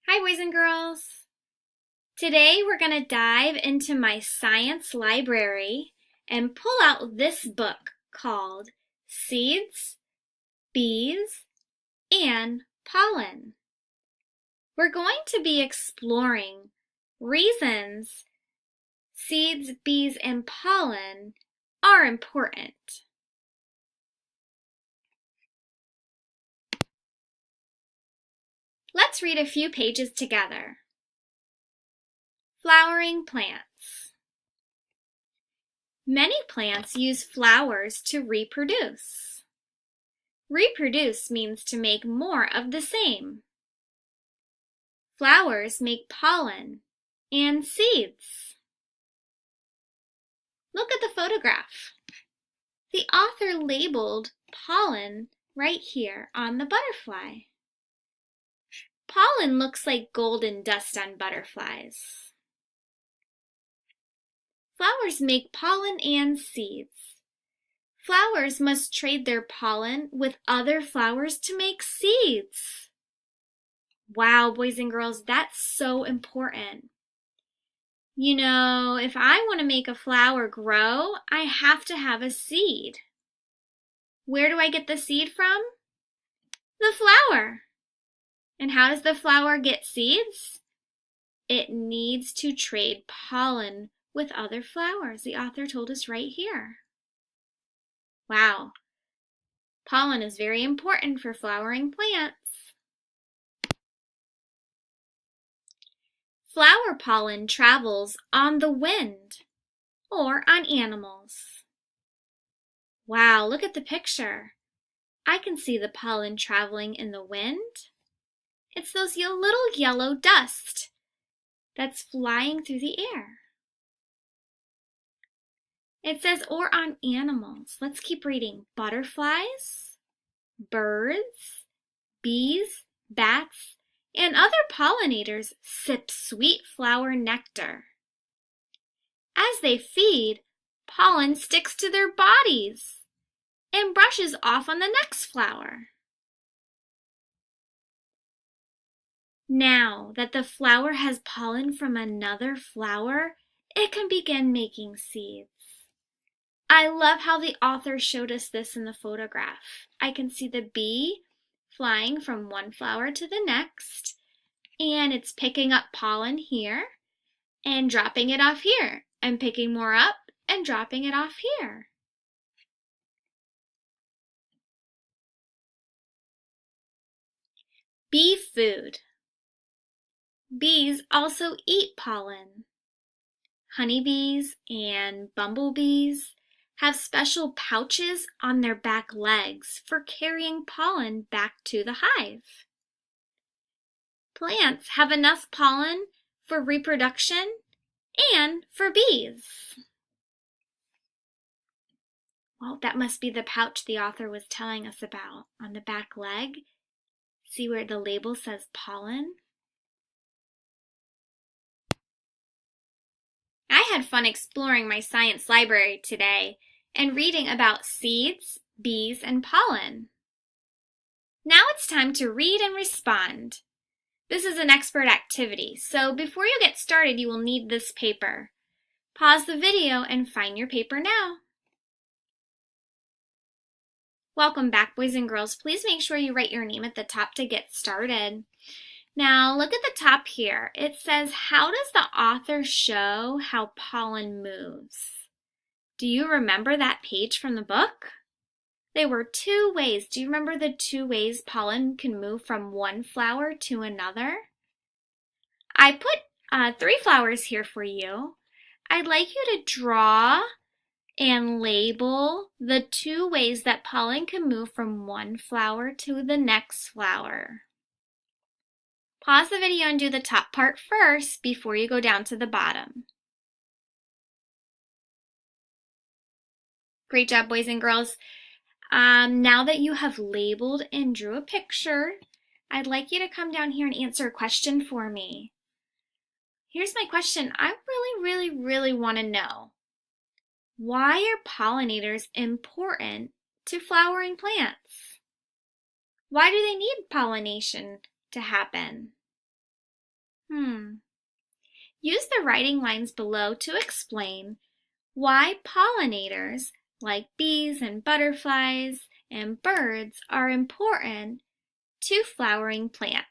Hi, boys and girls. Today we're going to dive into my science library and pull out this book called Seeds, Bees, and Pollen. We're going to be exploring reasons seeds, bees, and pollen are important. Let's read a few pages together. Flowering plants. Many plants use flowers to reproduce. Reproduce means to make more of the same. Flowers make pollen and seeds. Look at the photograph. The author labeled pollen right here on the butterfly. Pollen looks like golden dust on butterflies. Flowers make pollen and seeds. Flowers must trade their pollen with other flowers to make seeds. Wow, boys and girls, that's so important. You know, if I want to make a flower grow, I have to have a seed. Where do I get the seed from? The flower. And how does the flower get seeds? It needs to trade pollen with other flowers. The author told us right here. Wow. Pollen is very important for flowering plants. Flower pollen travels on the wind or on animals. Wow, look at the picture. I can see the pollen traveling in the wind. It's those little yellow dust that's flying through the air. It says, or on animals. Let's keep reading. Butterflies, birds, bees, bats, and other pollinators sip sweet flower nectar. As they feed, pollen sticks to their bodies and brushes off on the next flower. Now that the flower has pollen from another flower, it can begin making seeds. I love how the author showed us this in the photograph. I can see the bee flying from one flower to the next, and it's picking up pollen here and dropping it off here, and picking more up and dropping it off here. Bee food. Bees also eat pollen. Honeybees and bumblebees have special pouches on their back legs for carrying pollen back to the hive. Plants have enough pollen for reproduction and for bees. Well, that must be the pouch the author was telling us about on the back leg. See where the label says pollen? I had fun exploring my science library today and reading about seeds, bees, and pollen. Now it's time to read and respond. This is an expert activity, so before you get started, you will need this paper. Pause the video and find your paper now. Welcome back, boys and girls. Please make sure you write your name at the top to get started. Now, look at the top here. It says, how does the author show how pollen moves? Do you remember that page from the book? There were two ways. Do you remember the two ways pollen can move from one flower to another? I put 3 flowers here for you. I'd like you to draw and label the 2 ways that pollen can move from one flower to the next flower. Pause the video and do the top part first before you go down to the bottom. Great job, boys and girls. Now that you have labeled and drew a picture, I'd like you to come down here and answer a question for me. Here's my question. I really want to know, why are pollinators important to flowering plants? Why do they need pollination to happen? Use the writing lines below to explain why pollinators, like bees and butterflies and birds, are important to flowering plants.